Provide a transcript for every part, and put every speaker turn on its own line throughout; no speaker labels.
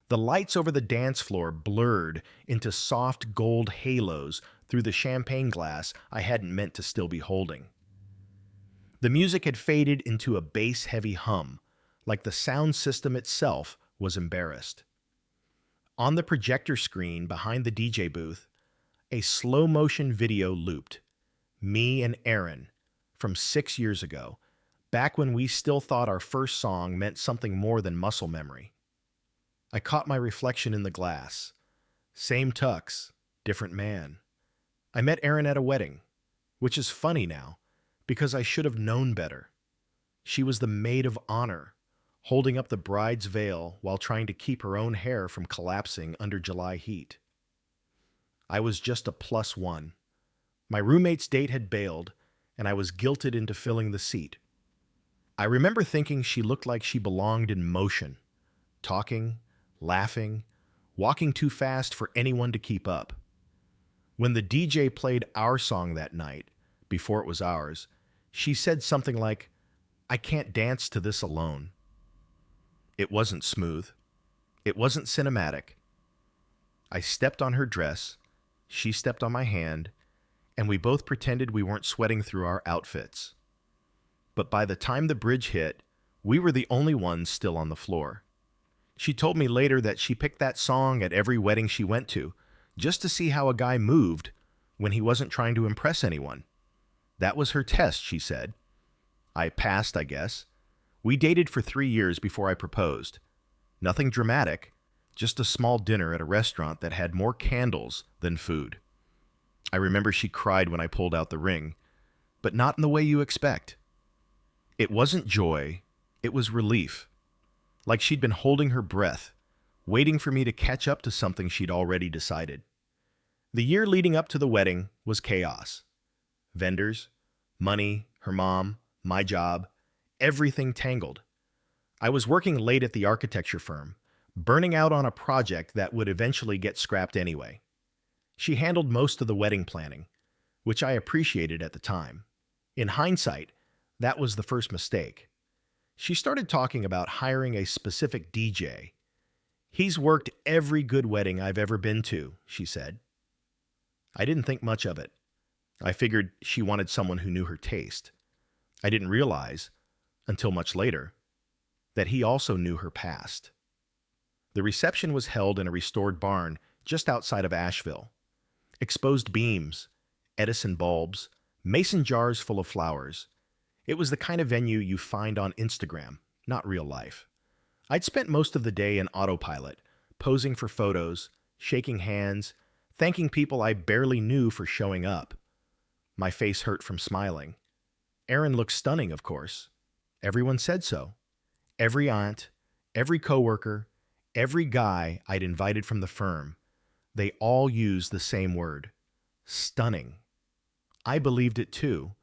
The lights over the dance floor blurred into soft gold halos through the champagne glass I hadn't meant to still be holding. The music had faded into a bass-heavy hum, like the sound system itself was embarrassed. On the projector screen behind the DJ booth, a slow-motion video looped. Me and Aaron, from 6 years ago, back when we still thought our first song meant something more than muscle memory. I caught my reflection in the glass. Same tux, different man. I met Aaron at a wedding, which is funny now, because I should have known better. She was the maid of honor, holding up the bride's veil while trying to keep her own hair from collapsing under July heat. I was just a +1. My roommate's date had bailed, and I was guilted into filling the seat. I remember thinking she looked like she belonged in motion, talking, laughing, walking too fast for anyone to keep up. When the DJ played our song that night, before it was ours, she said something like, "I can't dance to this alone." It wasn't smooth. It wasn't cinematic. I stepped on her dress, she stepped on my hand, and we both pretended we weren't sweating through our outfits. But by the time the bridge hit, we were the only ones still on the floor. She told me later that she picked that song at every wedding she went to, just to see how a guy moved when he wasn't trying to impress anyone. That was her test, she said. I passed, I guess. We dated for 3 years before I proposed. Nothing dramatic, just a small dinner at a restaurant that had more candles than food. I remember she cried when I pulled out the ring, but not in the way you expect. It wasn't joy, it was relief. Like she'd been holding her breath, waiting for me to catch up to something she'd already decided. The year leading up to the wedding was chaos. Vendors, money, her mom, my job, everything tangled. I was working late at the architecture firm, burning out on a project that would eventually get scrapped anyway. She handled most of the wedding planning, which I appreciated at the time. In hindsight, that was the first mistake. She started talking about hiring a specific DJ. "He's worked every good wedding I've ever been to," she said. I didn't think much of it. I figured she wanted someone who knew her taste. I didn't realize, until much later, that he also knew her past. The reception was held in a restored barn just outside of Asheville. Exposed beams, Edison bulbs, mason jars full of flowers. It was the kind of venue you find on Instagram, not real life. I'd spent most of the day in autopilot, posing for photos, shaking hands, thanking people I barely knew for showing up. My face hurt from smiling. Aaron looked stunning, of course. Everyone said so. Every aunt, every coworker, every guy I'd invited from the firm, they all used the same word: stunning. I believed it too,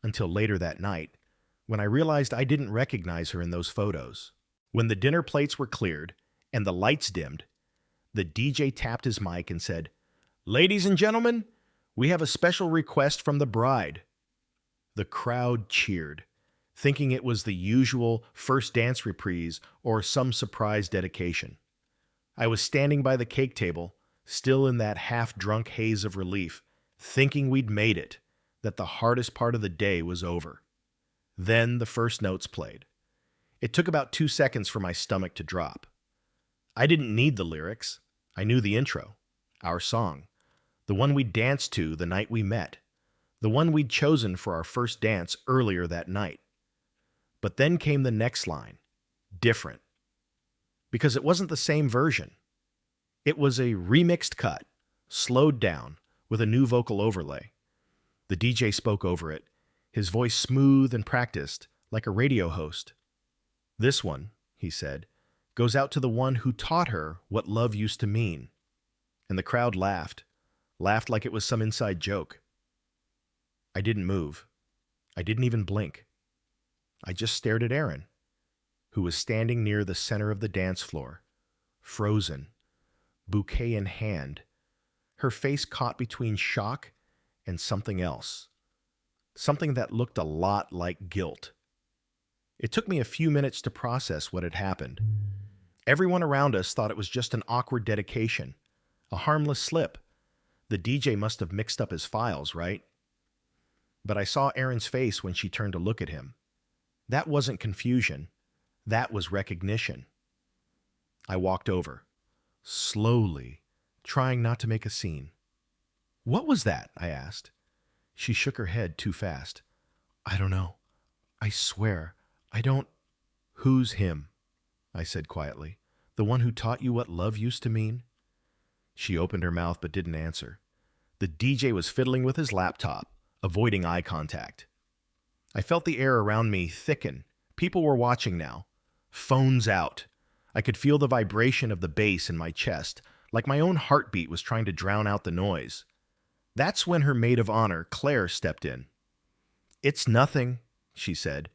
until later that night, when I realized I didn't recognize her in those photos. When the dinner plates were cleared and the lights dimmed, the DJ tapped his mic and said, "Ladies and gentlemen, we have a special request from the bride." The crowd cheered, thinking it was the usual first dance reprise or some surprise dedication. I was standing by the cake table, still in that half-drunk haze of relief, thinking we'd made it, that the hardest part of the day was over. Then the first notes played. It took about 2 seconds for my stomach to drop. I didn't need the lyrics. I knew the intro, our song, the one we danced to the night we met, the one we'd chosen for our first dance earlier that night. But then came the next line, different. Because it wasn't the same version. It was a remixed cut, slowed down, with a new vocal overlay. The DJ spoke over it, his voice smooth and practiced, like a radio host. "This one," he said, "goes out to the one who taught her what love used to mean." And the crowd laughed like it was some inside joke. I didn't move. I didn't even blink. I just stared at Aaron, who was standing near the center of the dance floor, frozen, bouquet in hand, her face caught between shock and something else, something that looked a lot like guilt. It took me a few minutes to process what had happened. Everyone around us thought it was just an awkward dedication, a harmless slip. The DJ must have mixed up his files, right? But I saw Erin's face when she turned to look at him. That wasn't confusion. That was recognition. I walked over, slowly, trying not to make a scene. "What was that?" I asked. She shook her head too fast. "I don't know. I swear, I don't—" "Who's him?" I said quietly. "The one who taught you what love used to mean?" She opened her mouth but didn't answer. The DJ was fiddling with his laptop, avoiding eye contact. I felt the air around me thicken. People were watching now. Phones out. I could feel the vibration of the bass in my chest, like my own heartbeat was trying to drown out the noise. That's when her maid of honor, Claire, stepped in. "It's nothing," she said.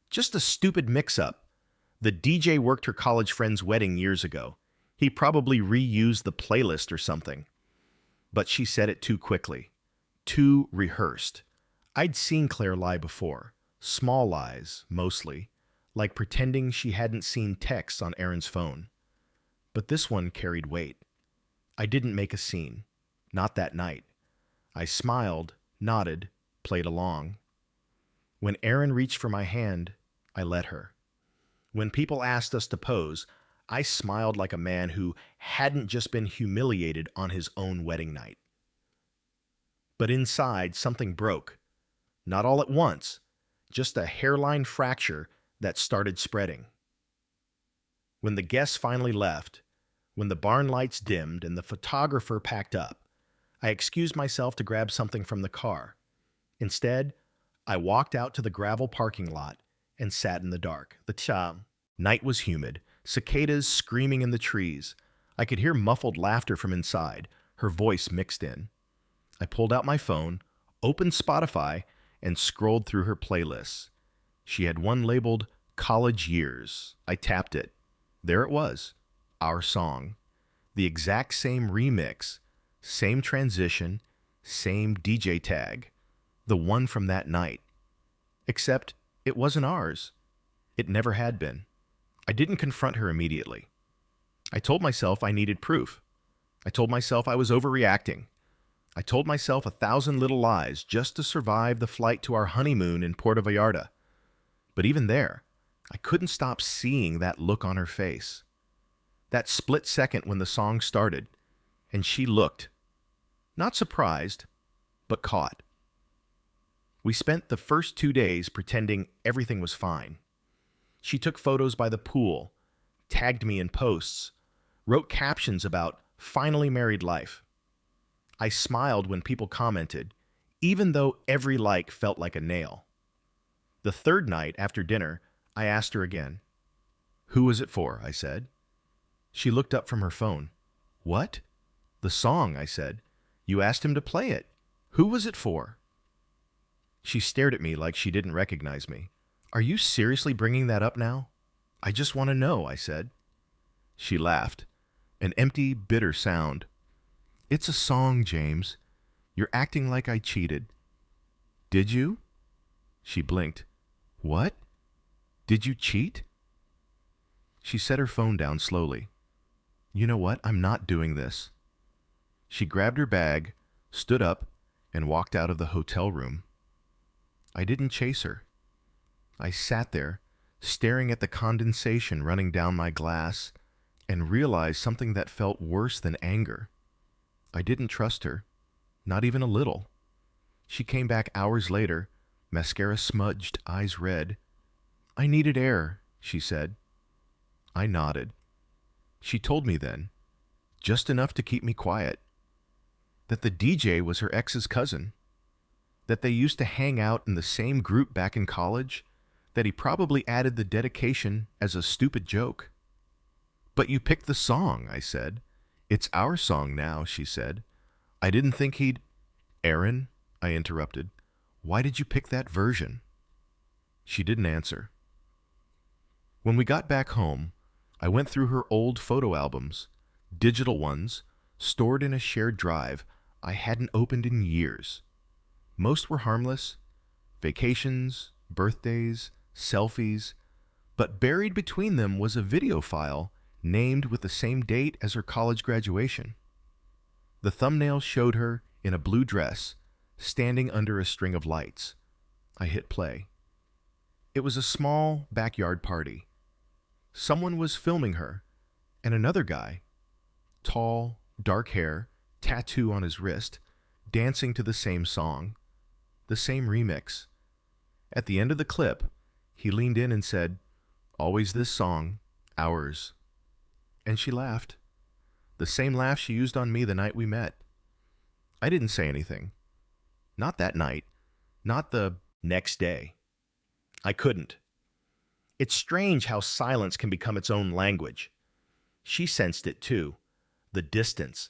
"Just a stupid mix-up. The DJ worked her college friend's wedding years ago. He probably reused the playlist or something." But she said it too quickly. Too rehearsed. I'd seen Claire lie before. Small lies, mostly. Like pretending she hadn't seen texts on Erin's phone. But this one carried weight. I didn't make a scene. Not that night. I smiled, nodded, played along. When Erin reached for my hand, I let her. When people asked us to pose, I smiled like a man who hadn't just been humiliated on his own wedding night. But inside, something broke. Not all at once, just a hairline fracture that started spreading. When the guests finally left, when the barn lights dimmed and the photographer packed up, I excused myself to grab something from the car. Instead, I walked out to the gravel parking lot and sat in the dark. Night was humid, cicadas screaming in the trees. I could hear muffled laughter from inside, her voice mixed in. I pulled out my phone, opened Spotify, and scrolled through her playlists. She had one labeled College Years. I tapped it. There it was, our song. The exact same remix, same transition, same DJ tag. The one from that night. Except it wasn't ours. It never had been. I didn't confront her immediately. I told myself I needed proof. I told myself I was overreacting. I told myself 1,000 little lies just to survive the flight to our honeymoon in Puerto Vallarta. But even there, I couldn't stop seeing that look on her face. That split second when the song started, and she looked, not surprised, but caught. We spent the first 2 days pretending everything was fine. She took photos by the pool, tagged me in posts, wrote captions about finally married life. I smiled when people commented, even though every like felt like a nail. The third night, after dinner, I asked her again. "Who was it for?" I said. She looked up from her phone. "What?" "The song," I said. "You asked him to play it. Who was it for?" She stared at me like she didn't recognize me. "Are you seriously bringing that up now?" "I just want to know," I said. She laughed, an empty, bitter sound. "It's a song, James. You're acting like I cheated." "Did you?" She blinked. "What? Did you cheat?" She set her phone down slowly. "You know what? I'm not doing this." She grabbed her bag, stood up, and walked out of the hotel room. I didn't chase her. I sat there, staring at the condensation running down my glass, and realized something that felt worse than anger. I didn't trust her, not even a little. She came back hours later, mascara smudged, eyes red. "I needed air," she said. I nodded. She told me then, just enough to keep me quiet, that the DJ was her ex's cousin, that they used to hang out in the same group back in college, that he probably added the dedication as a stupid joke. "But you picked the song," I said. "It's our song now," she said. "I didn't think he'd—" "Erin," I interrupted, "why did you pick that version?" She didn't answer. When we got back home, I went through her old photo albums, digital ones, stored in a shared drive I hadn't opened in years. Most were harmless, vacations, birthdays, selfies, but buried between them was a video file named with the same date as her college graduation. The thumbnail showed her in a blue dress, standing under a string of lights. I hit play. It was a small backyard party. Someone was filming her, and another guy, tall, dark hair, tattoo on his wrist, dancing to the same song, the same remix. At the end of the clip, he leaned in and said, "Always this song, ours." And she laughed. The same laugh she used on me the night we met. I didn't say anything. Not that night. Not the next day. I couldn't. It's strange how silence can become its own language. She sensed it too. The distance.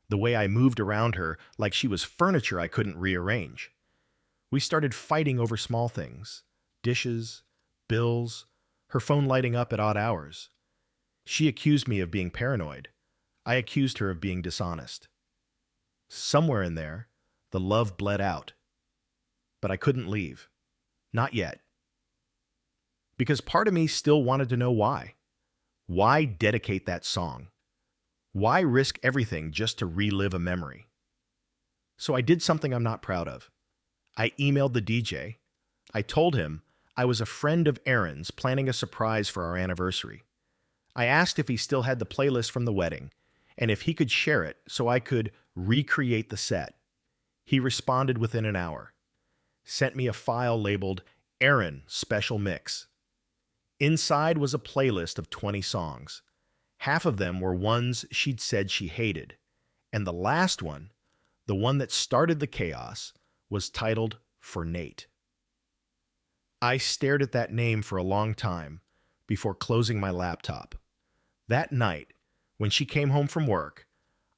The way I moved around her like she was furniture I couldn't rearrange. We started fighting over small things. Dishes, bills, her phone lighting up at odd hours. She accused me of being paranoid. I accused her of being dishonest. Somewhere in there, the love bled out. But I couldn't leave. Not yet. Because part of me still wanted to know why. Why dedicate that song? Why risk everything just to relive a memory? So I did something I'm not proud of. I emailed the DJ. I told him I was a friend of Aaron's planning a surprise for our anniversary. I asked if he still had the playlist from the wedding and if he could share it so I could recreate the set. He responded within an hour. Sent me a file labeled Aaron Special Mix. Inside was a playlist of 20 songs. Half of them were ones she'd said she hated, and the last one, the one that started the chaos, was titled For Nate. I stared at that name for a long time before closing my laptop. That night, when she came home from work,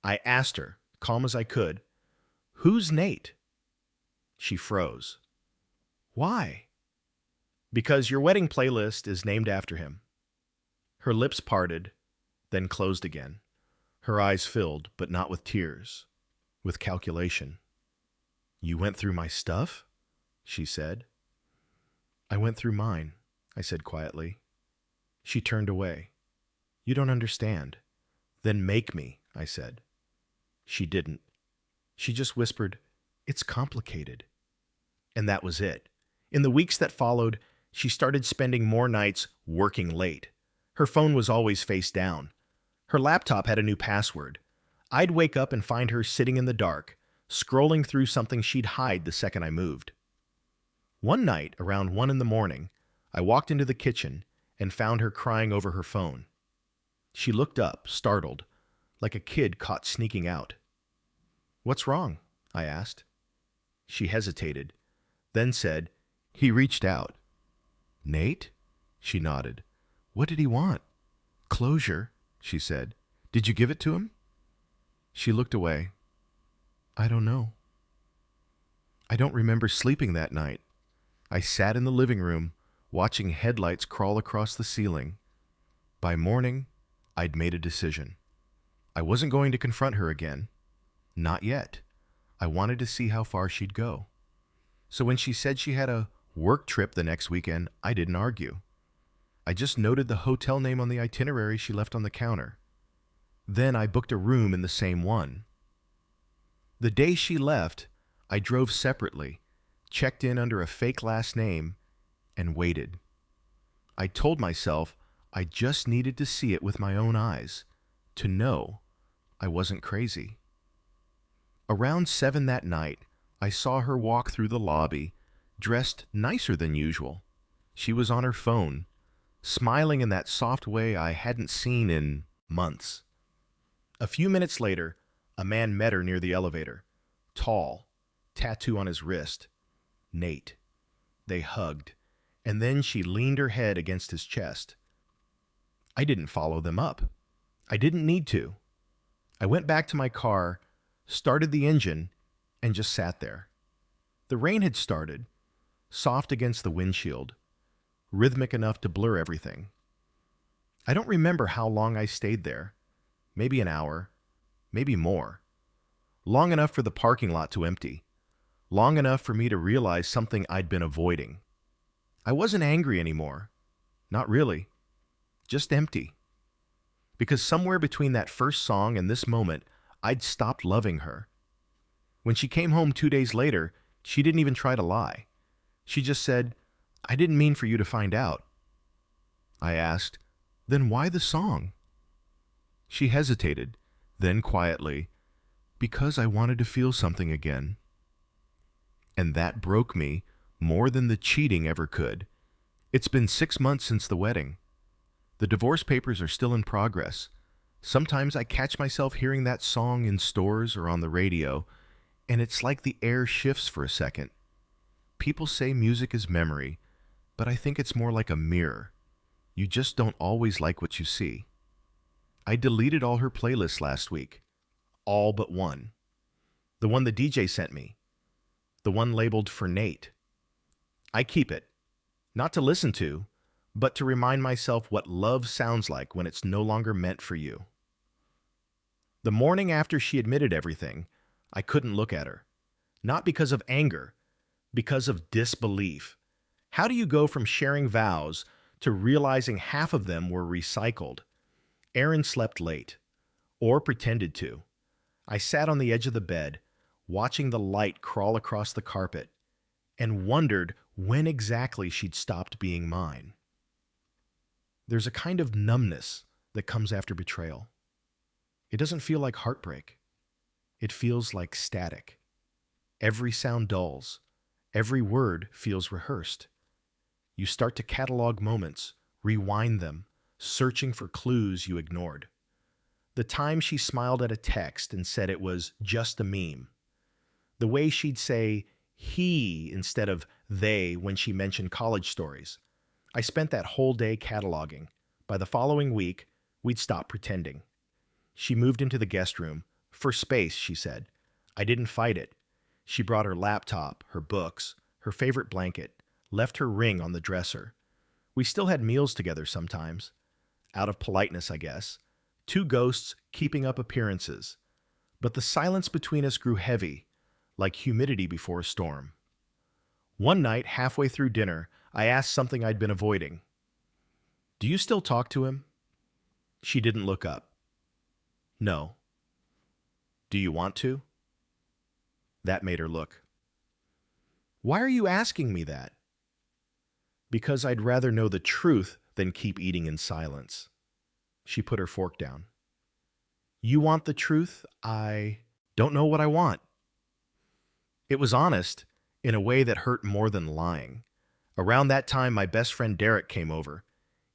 I asked her, calm as I could, "Who's Nate?" She froze. "Why?" "Because your wedding playlist is named after him." Her lips parted, then closed again. Her eyes filled, but not with tears, with calculation. "You went through my stuff?" she said. "I went through mine," I said quietly. She turned away. "You don't understand." "Then make me," I said. She didn't. She just whispered, "It's complicated." And that was it. In the weeks that followed, she started spending more nights working late. Her phone was always face down. Her laptop had a new password. I'd wake up and find her sitting in the dark, scrolling through something she'd hide the second I moved. One night, around 1 in the morning, I walked into the kitchen and found her crying over her phone. She looked up, startled, like a kid caught sneaking out. "What's wrong?" I asked. She hesitated, then said, "He reached out." "Nate?" She nodded. "What did he want?" "Closure," she said. "Did you give it to him?" She looked away. "I don't know." I don't remember sleeping that night. I sat in the living room, watching headlights crawl across the ceiling. By morning, I'd made a decision. I wasn't going to confront her again. Not yet. I wanted to see how far she'd go. So when she said she had a work trip the next weekend, I didn't argue. I just noted the hotel name on the itinerary she left on the counter. Then I booked a room in the same one. The day she left, I drove separately, checked in under a fake last name, and waited. I told myself I just needed to see it with my own eyes, to know I wasn't crazy. Around 7 that night, I saw her walk through the lobby, dressed nicer than usual. She was on her phone, smiling in that soft way I hadn't seen in months. A few minutes later, a man met her near the elevator. Tall, tattoo on his wrist. Nate. They hugged, and then she leaned her head against his chest. I didn't follow them up. I didn't need to. I went back to my car, started the engine, and just sat there. The rain had started, soft against the windshield, rhythmic enough to blur everything. I don't remember how long I stayed there. Maybe an hour, maybe more. Long enough for the parking lot to empty. Long enough for me to realize something I'd been avoiding. I wasn't angry anymore. Not really. Just empty. because somewhere between that first song and this moment, I'd stopped loving her. When she came home 2 days later, she didn't even try to lie. She just said, "I didn't mean for you to find out." I asked, "Then why the song?" She hesitated, then quietly, "Because I wanted to feel something again." And that broke me more than the cheating ever could. It's been 6 months since the wedding. The divorce papers are still in progress. Sometimes I catch myself hearing that song in stores or on the radio, and it's like the air shifts for a second. People say music is memory, but I think it's more like a mirror. You just don't always like what you see. I deleted all her playlists last week. All but one. The one the DJ sent me. The one labeled for Nate. I keep it, not to listen to, but to remind myself what love sounds like when it's no longer meant for you. The morning after she admitted everything, I couldn't look at her. Not because of anger, because of disbelief. How do you go from sharing vows to realizing half of them were recycled? Aaron slept late, or pretended to. I sat on the edge of the bed, watching the light crawl across the carpet, and wondered when exactly she'd stopped being mine. There's a kind of numbness that comes after betrayal. It doesn't feel like heartbreak. It feels like static. Every sound dulls. Every word feels rehearsed. You start to catalog moments, rewind them, searching for clues you ignored. The time she smiled at a text and said it was just a meme. The way she'd say he instead of they when she mentioned college stories. I spent that whole day cataloging. By the following week, we'd stop pretending. She moved into the guest room. For space, she said. I didn't fight it. She brought her laptop, her books, her favorite blanket, left her ring on the dresser. We still had meals together sometimes. Out of politeness, I guess. Two ghosts keeping up appearances. But the silence between us grew heavy, like humidity before a storm. One night, halfway through dinner, I asked something I'd been avoiding. "Do you still talk to him?" She didn't look up. "No." "Do you want to?" That made her look. "Why are you asking me that?" "Because I'd rather know the truth than keep eating in silence." She put her fork down. "You want the truth? I don't know what I want." It was honest, in a way that hurt more than lying. Around that time, my best friend Derek came over.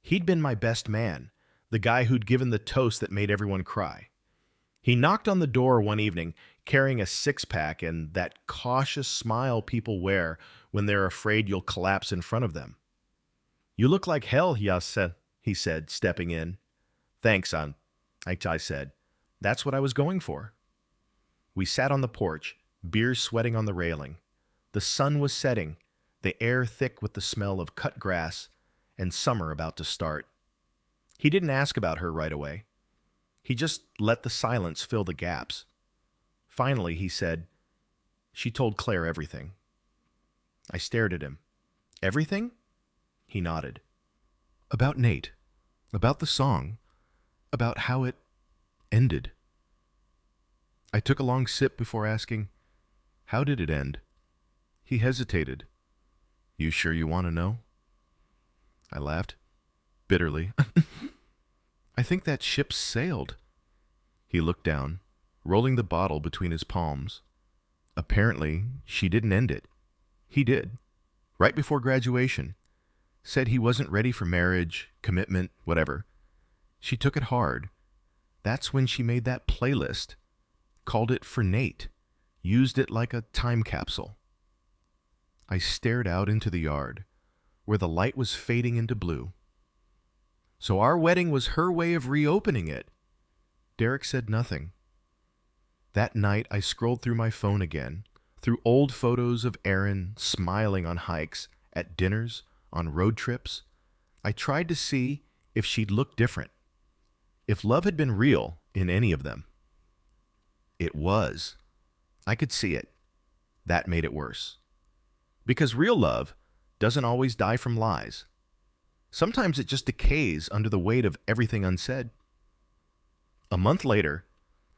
He'd been my best man, the guy who'd given the toast that made everyone cry. He knocked on the door one evening, carrying a six-pack and that cautious smile people wear when they're afraid you'll collapse in front of them. "You look like hell, Yase," he said, stepping in. "Thanks, I said. "That's what I was going for." We sat on the porch, beers sweating on the railing. The sun was setting, the air thick with the smell of cut grass, and summer about to start. He didn't ask about her right away. He just let the silence fill the gaps. Finally, he said, "She told Claire everything." I stared at him. "Everything?" He nodded. "About Nate. About the song. About how it ended." I took a long sip before asking, "How did it end?" He hesitated. "You sure you want to know?" I laughed, bitterly. "I think that ship sailed." He looked down, rolling the bottle between his palms. Apparently, she didn't end it. He did. Right before graduation. Said he wasn't ready for marriage, commitment, whatever. She took it hard. That's when she made that playlist. Called it For Nate. Used it like a time capsule. I stared out into the yard, where the light was fading into blue. So our wedding was her way of reopening it. Derek said nothing. That night, I scrolled through my phone again, through old photos of Erin smiling on hikes, at dinners, on road trips. I tried to see if she'd look different, if love had been real in any of them. It was. I could see it. That made it worse. Because real love doesn't always die from lies. Sometimes it just decays under the weight of everything unsaid. A month later,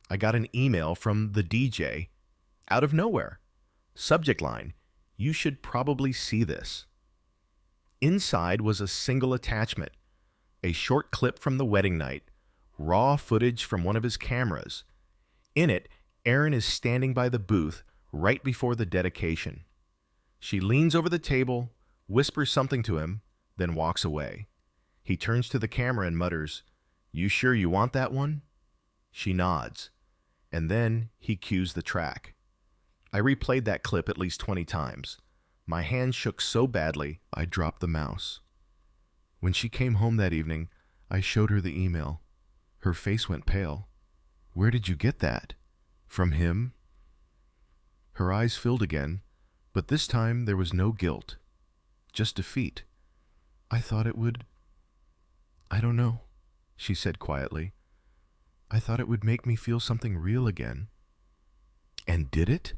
I got an email from the DJ out of nowhere. Subject line, "You should probably see this." Inside was a single attachment, a short clip from the wedding night, raw footage from one of his cameras. In it, Erin is standing by the booth right before the dedication. She leans over the table, whispers something to him, then walks away. He turns to the camera and mutters, "You sure you want that one?" She nods, and then he cues the track. I replayed that clip at least 20 times. My hand shook so badly, I dropped the mouse. When she came home that evening, I showed her the email. Her face went pale. "Where did you get that? From him?" Her eyes filled again, but this time there was no guilt, just defeat. "I thought it would... I don't know," she said quietly. "I thought it would make me feel something real again." "And did it?"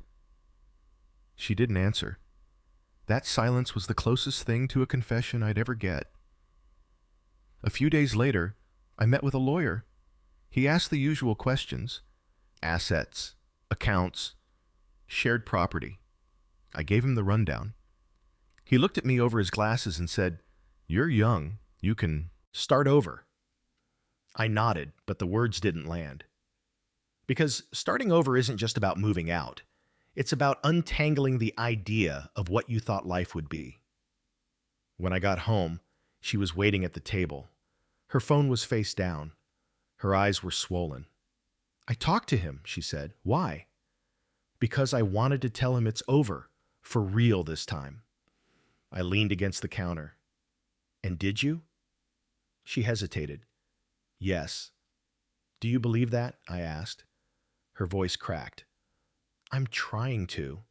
She didn't answer. That silence was the closest thing to a confession I'd ever get. A few days later, I met with a lawyer. He asked the usual questions: assets, accounts, shared property. I gave him the rundown. He looked at me over his glasses and said, "You're young. You can start over." I nodded, but the words didn't land. Because starting over isn't just about moving out. It's about untangling the idea of what you thought life would be. When I got home, she was waiting at the table. Her phone was face down. Her eyes were swollen. "I talked to him," she said. "Why?" "Because I wanted to tell him it's over, for real this time." I leaned against the counter. "And did you?" She hesitated. "Yes." "Do you believe that?" I asked. Her voice cracked. "I'm trying to."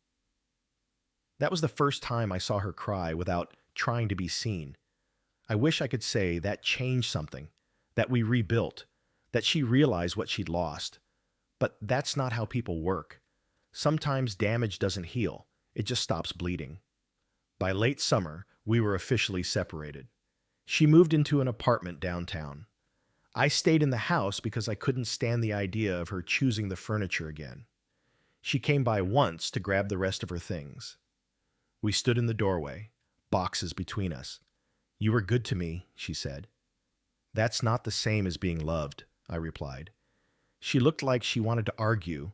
That was the first time I saw her cry without trying to be seen. I wish I could say that changed something, that we rebuilt, that she realized what she'd lost. But that's not how people work. Sometimes damage doesn't heal, it just stops bleeding. By late summer, we were officially separated. She moved into an apartment downtown. I stayed in the house because I couldn't stand the idea of her choosing the furniture again. She came by once to grab the rest of her things. We stood in the doorway, boxes between us. "You were good to me," she said. "That's not the same as being loved," I replied. She looked like she wanted to argue,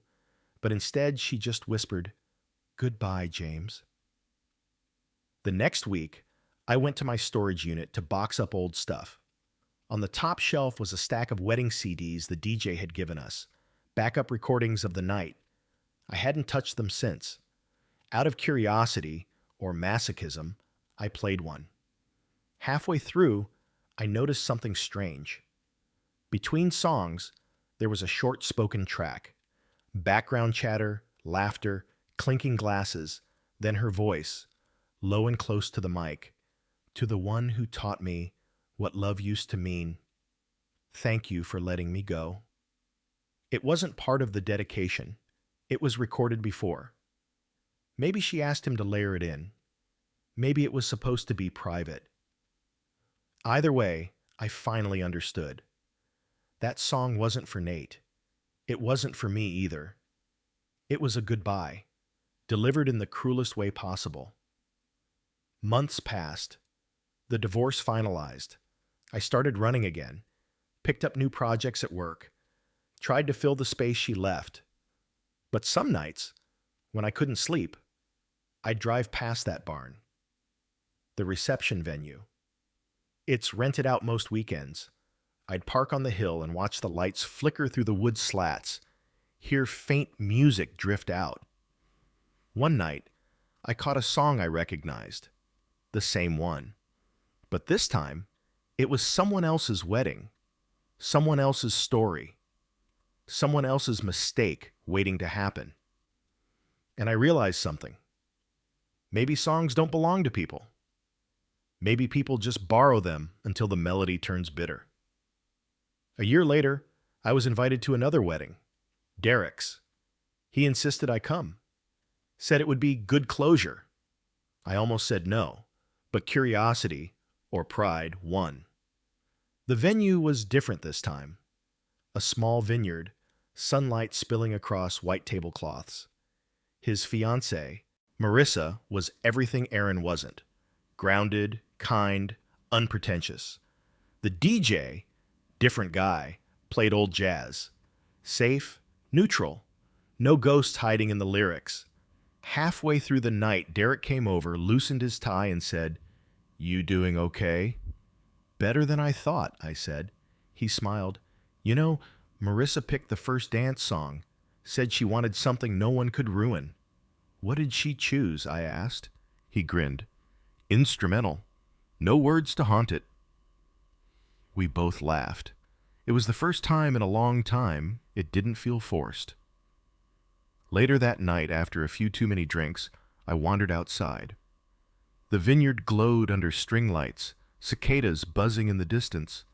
but instead she just whispered, "Goodbye, James." The next week, I went to my storage unit to box up old stuff. On the top shelf was a stack of wedding CDs the DJ had given us, backup recordings of the night. I hadn't touched them since. Out of curiosity, or masochism, I played one. Halfway through, I noticed something strange. Between songs, there was a short spoken track. Background chatter, laughter, clinking glasses, then her voice, low and close to the mic. "To the one who taught me what love used to mean, thank you for letting me go." It wasn't part of the dedication. It was recorded before. Maybe she asked him to layer it in. Maybe it was supposed to be private. Either way, I finally understood. That song wasn't for Nate. It wasn't for me either. It was a goodbye, delivered in the cruelest way possible. Months passed. The divorce finalized. I started running again, picked up new projects at work, tried to fill the space she left. But some nights, when I couldn't sleep, I'd drive past that barn. The reception venue. It's rented out most weekends. I'd park on the hill and watch the lights flicker through the wood slats, hear faint music drift out. One night, I caught a song I recognized, the same one. But this time, it was someone else's wedding, someone else's story, someone else's mistake waiting to happen. And I realized something. Maybe songs don't belong to people. Maybe people just borrow them until the melody turns bitter. A year later, I was invited to another wedding, Derek's. He insisted I come, said it would be good closure. I almost said no, but curiosity, or pride, won. The venue was different this time. a small vineyard, sunlight spilling across white tablecloths. His fiancée, Marissa, was everything Aaron wasn't: grounded, kind, unpretentious. The DJ, different guy, played old jazz. Safe, neutral, no ghosts hiding in the lyrics. Halfway through the night, Derek came over, loosened his tie, and said, "You doing okay?" "Better than I thought," I said. He smiled. "You know, Marissa picked the first dance song, said she wanted something no one could ruin." "What did she choose?" I asked. He grinned. "Instrumental. No words to haunt it." We both laughed. It was the first time in a long time it didn't feel forced. Later that night, after a few too many drinks, I wandered outside. The vineyard glowed under string lights, cicadas buzzing in the distance.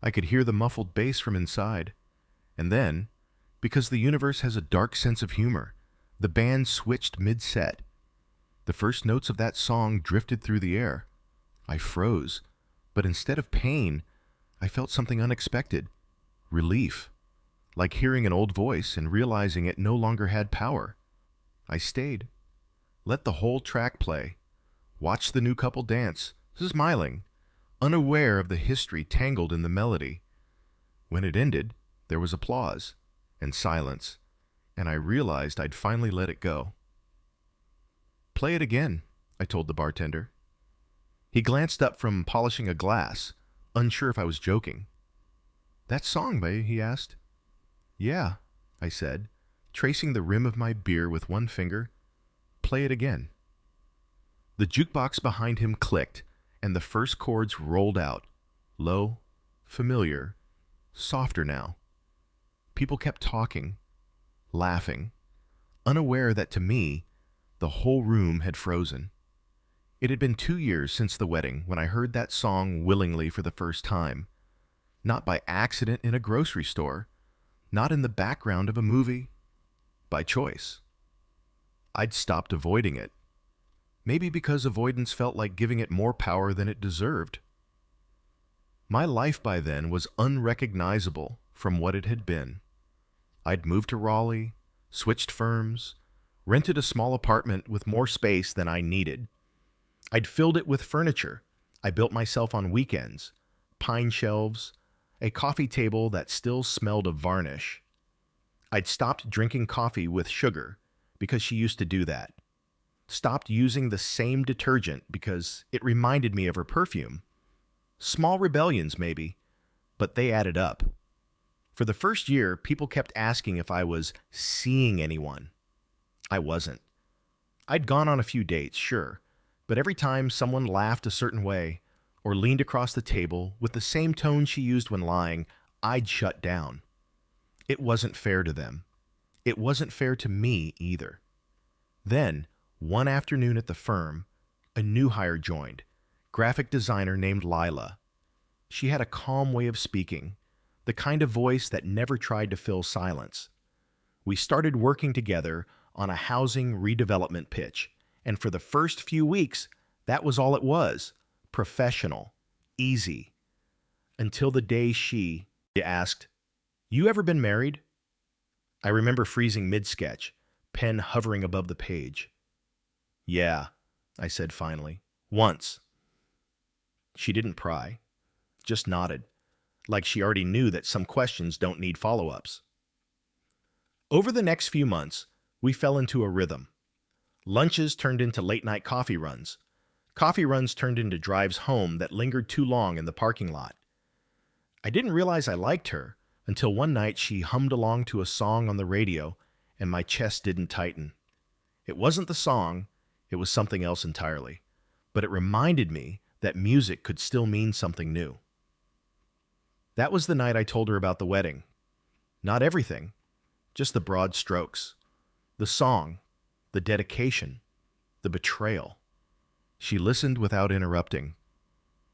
I could hear the muffled bass from inside. And then, because the universe has a dark sense of humor, the band switched mid-set. The first notes of that song drifted through the air. I froze, but instead of pain, I felt something unexpected. Relief. Like hearing an old voice and realizing it no longer had power. I stayed. Let the whole track play. Watched the new couple dance, smiling, unaware of the history tangled in the melody. When it ended, there was applause and silence, and I realized I'd finally let it go. "Play it again," I told the bartender. He glanced up from polishing a glass, unsure if I was joking. "That song, babe?" he asked. "Yeah," I said, tracing the rim of my beer with one finger. "Play it again." The jukebox behind him clicked, and the first chords rolled out. Low, familiar, softer now. People kept talking, laughing, unaware that to me, the whole room had frozen. It had been 2 years since the wedding when I heard that song willingly for the first time. Not by accident in a grocery store, not in the background of a movie, by choice. I'd stopped avoiding it. Maybe because avoidance felt like giving it more power than it deserved. My life by then was unrecognizable from what it had been. I'd moved to Raleigh, switched firms, rented a small apartment with more space than I needed. I'd filled it with furniture I built myself on weekends, pine shelves, a coffee table that still smelled of varnish. I'd stopped drinking coffee with sugar because she used to do that. Stopped using the same detergent because it reminded me of her perfume. Small rebellions, maybe, but they added up. For the first year, people kept asking if I was seeing anyone. I wasn't. I'd gone on a few dates, sure, but every time someone laughed a certain way or leaned across the table with the same tone she used when lying, I'd shut down. It wasn't fair to them. It wasn't fair to me either. Then, one afternoon at the firm, a new hire joined, graphic designer named Lila. She had a calm way of speaking, the kind of voice that never tried to fill silence. We started working together on a housing redevelopment pitch, and for the first few weeks, that was all it was: professional, easy. Until the day she asked, "You ever been married?" I remember freezing mid-sketch, pen hovering above the page. "Yeah," I said finally. "Once." She didn't pry, just nodded, like she already knew that some questions don't need follow-ups. Over the next few months, we fell into a rhythm. Lunches turned into late-night coffee runs. Coffee runs turned into drives home that lingered too long in the parking lot. I didn't realize I liked her until one night she hummed along to a song on the radio and my chest didn't tighten. It wasn't the song, it was something else entirely, but it reminded me that music could still mean something new. That was the night I told her about the wedding. Not everything, just the broad strokes. The song, the dedication, the betrayal. She listened without interrupting.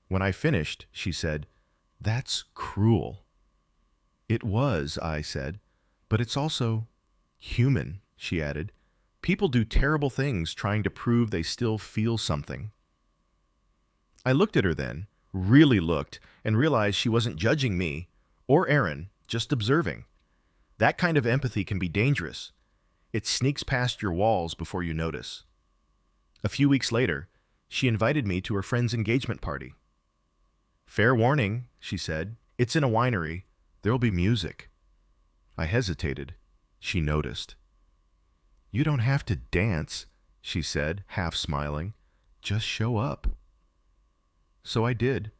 When I finished, she said, "That's cruel." "It was," I said, "but it's also human," she added. "People do terrible things trying to prove they still feel something." I looked at her then, really looked, and realized she wasn't judging me or Aaron, just observing. That kind of empathy can be dangerous. It sneaks past your walls before you notice. A few weeks later, she invited me to her friend's engagement party. "Fair warning," she said. "It's in a winery. There'll be music." I hesitated. She noticed. "You don't have to dance," she said, half smiling. "Just show up." So I did.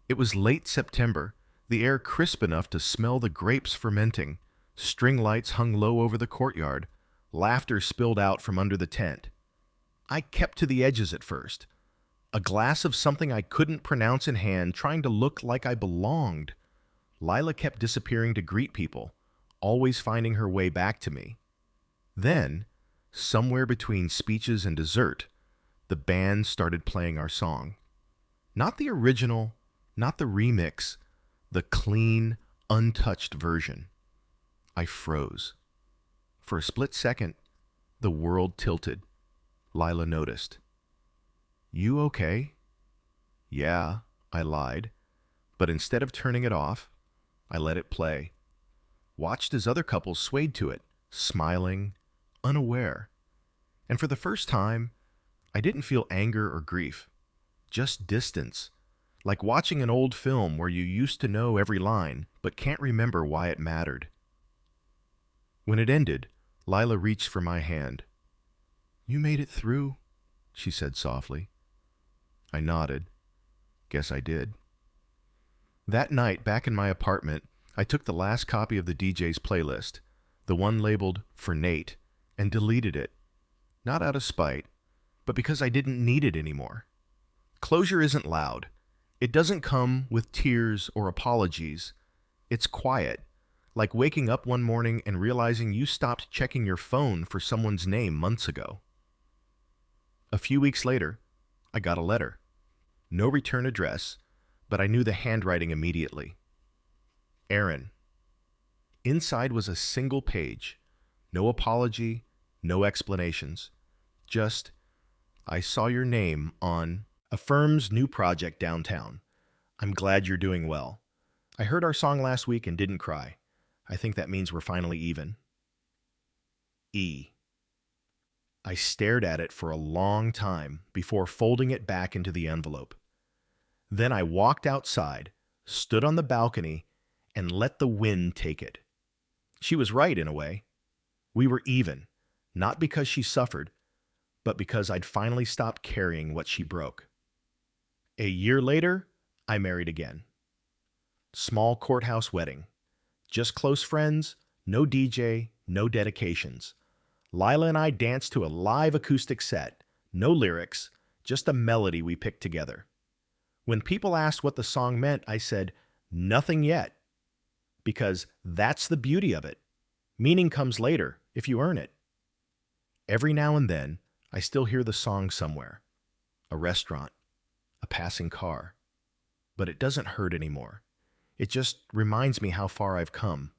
It was late September, the air crisp enough to smell the grapes fermenting. String lights hung low over the courtyard. Laughter spilled out from under the tent. I kept to the edges at first. A glass of something I couldn't pronounce in hand, trying to look like I belonged. Lila kept disappearing to greet people, always finding her way back to me. Then, somewhere between speeches and dessert, the band started playing our song. Not the original, not the remix, the clean, untouched version. I froze. For a split second, the world tilted. Lila noticed. "You okay?" "Yeah," I lied. But instead of turning it off, I let it play. Watched as other couples swayed to it, smiling, unaware. And for the first time, I didn't feel anger or grief. Just distance. Like watching an old film where you used to know every line, but can't remember why it mattered. When it ended, Lila reached for my hand. "You made it through," she said softly. I nodded. Guess I did. That night, back in my apartment, I took the last copy of the DJ's playlist, the one labeled "For Nate," and deleted it. Not out of spite, but because I didn't need it anymore. Closure isn't loud. It doesn't come with tears or apologies. It's quiet, like waking up one morning and realizing you stopped checking your phone for someone's name months ago. A few weeks later, I got a letter. No return address, but I knew the handwriting immediately. Aaron. Inside was a single page. No apology, no explanations. Just, "I saw your name on a firm's new project downtown. I'm glad you're doing well. I heard our song last week and didn't cry. I think that means we're finally even." E. I stared at it for a long time before folding it back into the envelope. Then I walked outside, stood on the balcony, and let the wind take it. She was right in a way. We were even, not because she suffered, but because I'd finally stopped carrying what she broke. A year later, I married again. Small courthouse wedding. Just close friends, no DJ, no dedications. Lila and I danced to a live acoustic set, no lyrics, just a melody we picked together. When people asked what the song meant, I said, "Nothing yet." Because that's the beauty of it. Meaning comes later, if you earn it. Every now and then, I still hear the song somewhere. A restaurant, a passing car. But it doesn't hurt anymore. It just reminds me how far I've come.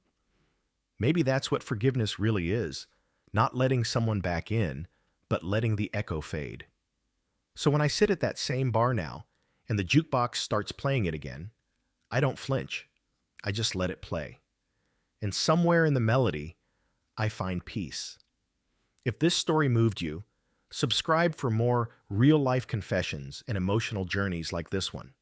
Maybe that's what forgiveness really is. Not letting someone back in, but letting the echo fade. So when I sit at that same bar now, and the jukebox starts playing it again, I don't flinch. I just let it play. And somewhere in the melody, I find peace. If this story moved you, subscribe for more real-life confessions and emotional journeys like this one.